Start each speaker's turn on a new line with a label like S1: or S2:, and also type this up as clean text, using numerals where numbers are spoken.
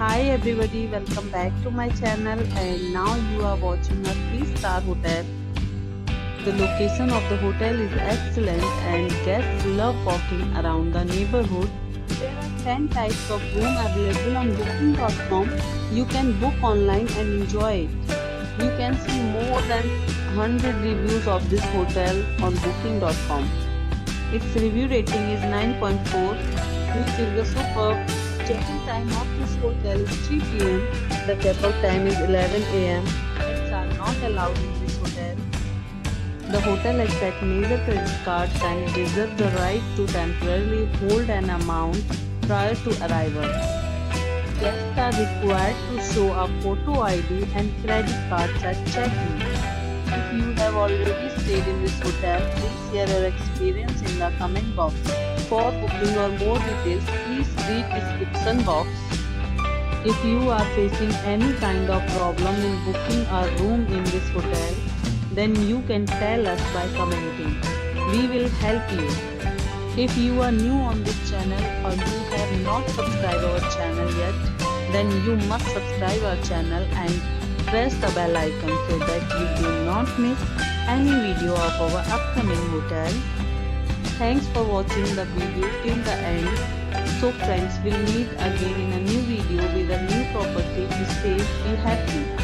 S1: Hi everybody, welcome back to my channel, and now you are watching a 3-star hotel. The location of the hotel is excellent and guests love walking around the neighborhood. There are 10 types of room available on booking.com. You can book online and enjoy it. You can see more than 100 reviews of this hotel on booking.com. Its review rating is 9.4, which is the superb. Check-in time of this hotel is 3 p.m. The check-out time is 11 a.m. Pets are not allowed in this hotel. The hotel accepts major credit cards and reserves the right to temporarily hold an amount prior to arrival. Guests are required to show a photo ID and credit cards at check-in. If you have already stayed in this hotel, please share your experience in the comment box. For booking or more details, please read description box. If you are facing any kind of problem in booking a room in this hotel, then you can tell us by commenting. We will help you. If you are new on this channel or you have not subscribed our channel yet, then you must subscribe our channel and press the bell icon so that you do not miss any video of our upcoming hotel. Thanks for watching the video till the end. So friends, we'll meet again in a new video with a new property. Be safe, be happy.